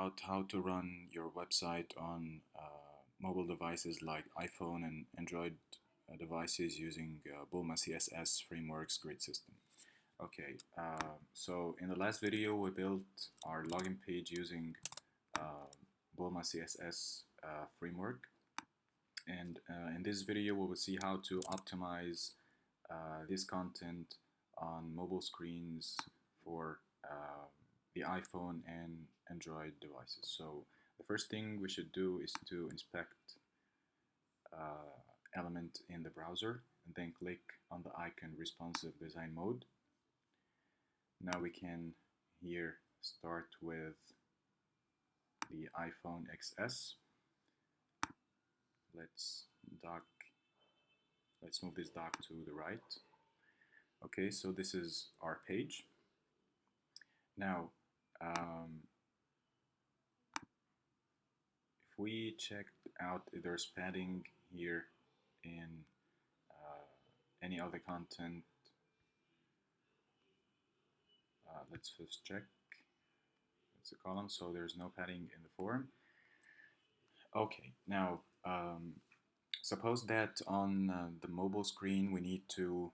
about how to run your website on mobile devices like iPhone and Android devices using Bulma CSS framework's grid system. Okay, so in the last video we built our login page using uh, Bulma CSS framework, and in this video we will see how to optimize this content on mobile screens for the iPhone and Android devices. So the first thing we should do is to inspect element in the browser and then click on the icon responsive design mode. Now we can here start with the iPhone XS. Let's move this dock to the right. Okay, so this is our page. Now, if we check out if there's padding here in any other content, let's first check. It's a column, so there's no padding in the form. Okay, now suppose that on the mobile screen we need to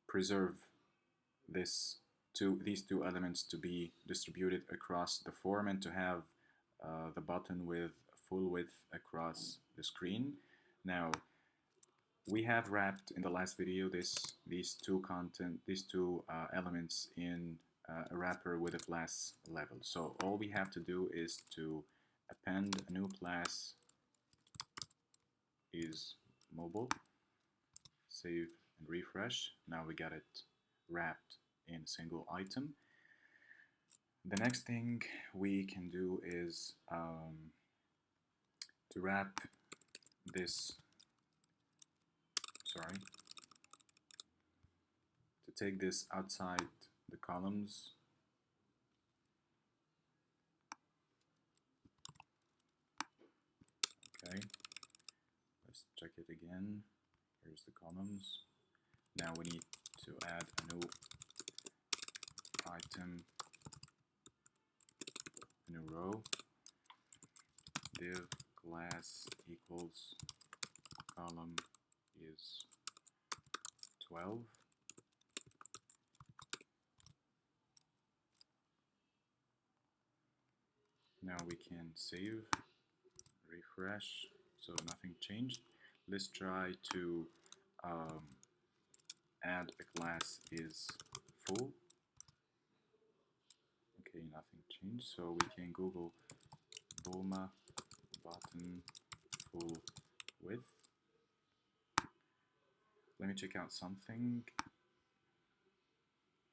preserve these two elements to be distributed across the form and to have the button with full width across the screen. Now we have wrapped in the last video these two elements in a wrapper with a class level. So all we have to do is to append a new class is mobile, save and refresh. Now we got it wrapped in a single item. The next thing we can do is to wrap this, to take this outside the columns. Okay, let's check it again. Here's the columns. Now we need to add a new item, a new row, div class equals column is 12. Now we can save, refresh, so nothing changed. Let's try to add a class is full. Okay, nothing changed, so we can Google Bulma button full width. Let me check out something.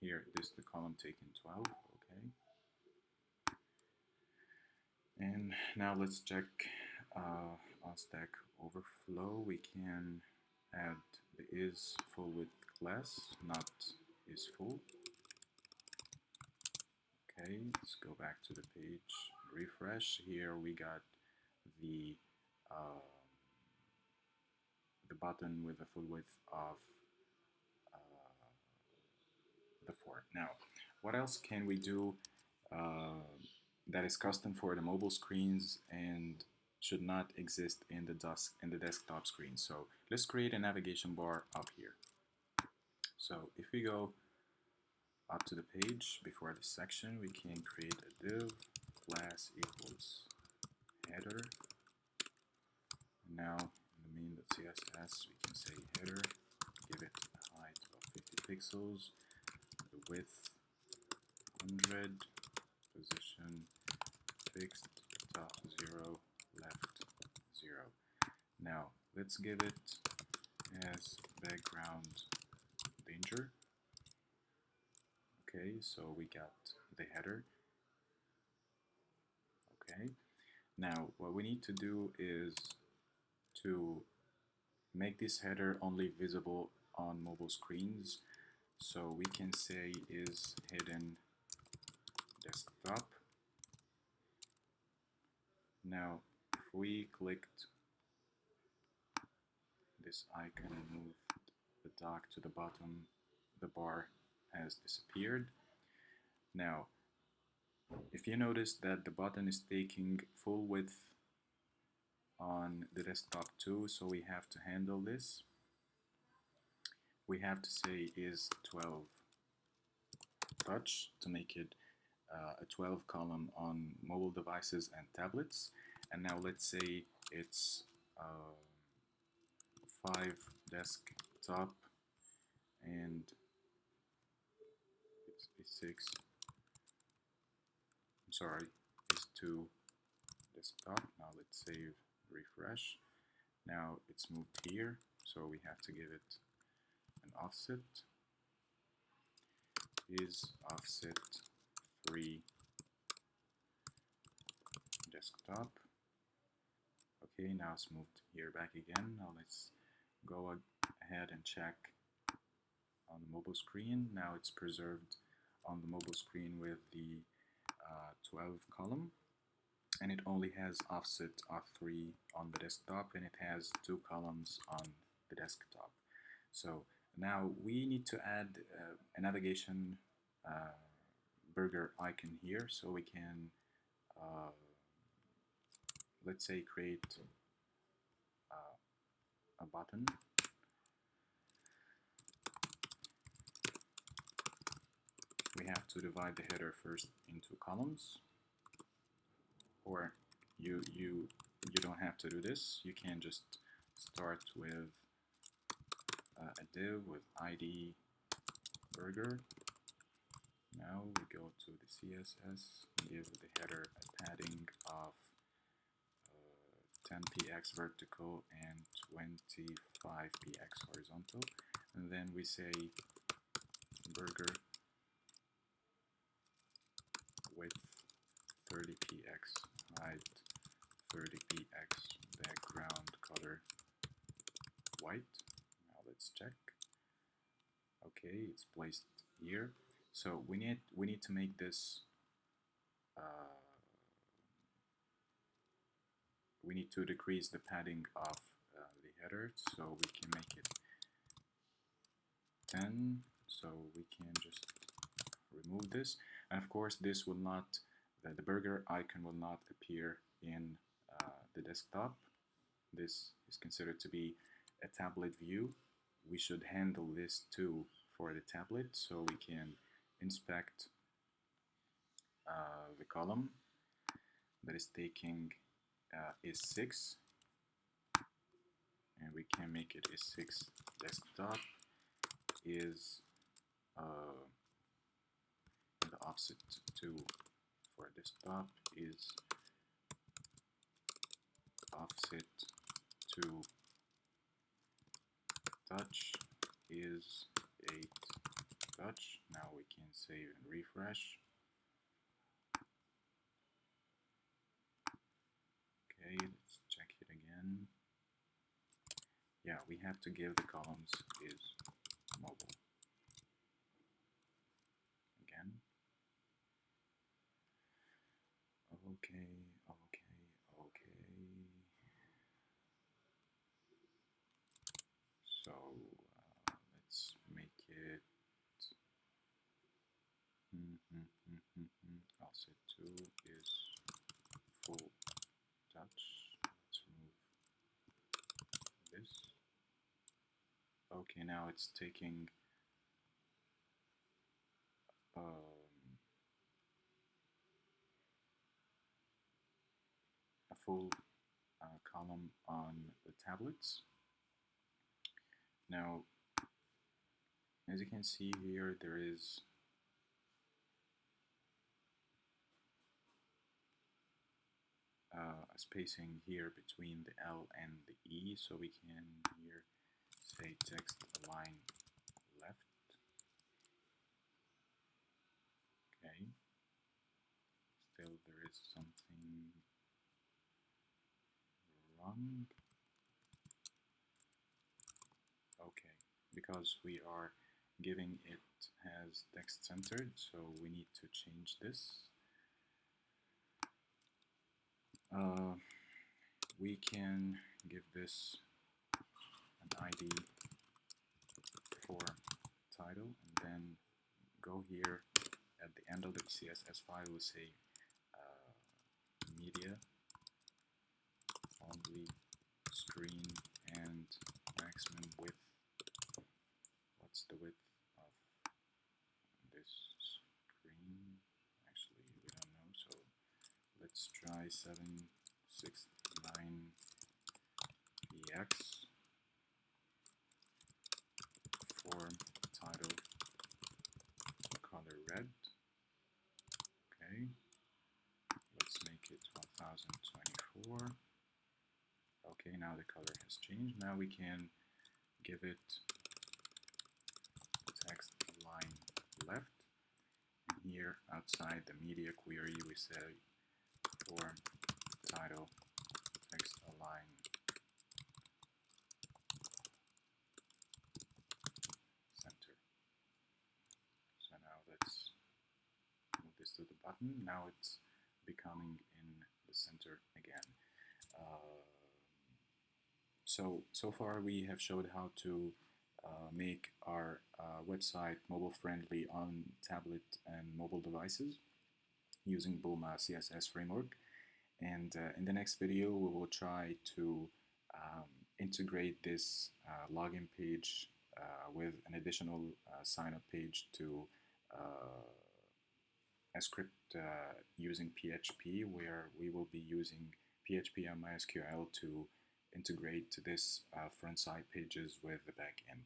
Here, this is the column taken 12, okay. And now let's check on Stack Overflow. We can add the is full width class, not is full. Okay, let's go back to the page, refresh. Here we got the button with a full width of the form. Now, what else can we do that is custom for the mobile screens and should not exist in the desktop screen? So let's create a navigation bar up here. So if we go up to the page before the section, we can create a div class equals header. Now in the main.css we can say header, give it a height of 50 pixels, the width 100, position fixed, top 0, left 0. Now let's give it as background danger. Okay, so we got the header. Okay, now what we need to do is to make this header only visible on mobile screens. So we can say is hidden desktop. Now if we clicked this icon and moved the dock to the bottom, the bar has disappeared. Now If you notice that the button is taking full width on the desktop too, so we have to handle this. We have to say is 12 touch to make it a 12 column on mobile devices and tablets. And now let's say it's 5 desktop and it's 6, I'm sorry, it's 2 desktop. Now let's save, refresh. Now it's moved here, so we have to give it an offset. Is offset 3 desktop. Okay, now it's moved here back again. Now let's go ahead and check on the mobile screen. Now it's preserved on the mobile screen with the 12 column, and it only has offset of 3 on the desktop, and it has 2 columns on the desktop. So now we need to add a navigation burger icon here, so we can let's say create a button. We have to divide the header first into columns, or you don't have to do this. You can just start with a div with ID burger. Now we go to the CSS, give the header a padding of 10 px vertical and 25 px horizontal, and then we say burger width 30 px, height 30 px, background color white. Now let's check. Okay, it's placed here. So we need to make this we need to decrease the padding of the header, so we can make it 10. So we can just remove this, and of course this will not, the burger icon will not appear in the desktop. This is considered to be a tablet view. We should handle this too for the tablet, so we can inspect the column that is taking is 6, and we can make it is 6 desktop, is the offset 2 for desktop, is offset 2 touch, is 8 touch. Now we can save and refresh. Okay, let's check it again. Yeah, we have to give the columns is mobile again. Okay. So let's make it offset 2 is full touch. Let's remove this. Okay, now it's taking a full column on the tablets. Now, as you can see here, there is a spacing here between the L and the E, so we can here say text align left. Okay, still there is something wrong. Okay, because we are giving it as text centered, so we need to change this. We can give this an ID for title, and then go here, at the end of the CSS file we'll say media only screen and maximum width. What's the width of this screen? Actually, we don't know, so let's try 769px for title color red. Okay, let's make it 1024. Okay, now the color has changed. Now we can give it text align left. And here outside the media query we say for title text align center. So now let's move this to the button. Now it's becoming in the center again. So far we have showed how to make our website mobile friendly on tablet and mobile devices using Bulma CSS framework. And in the next video we will try to integrate this login page with an additional sign up page to a script using PHP, where we will be using PHP and MySQL to integrate this front side pages with the back end.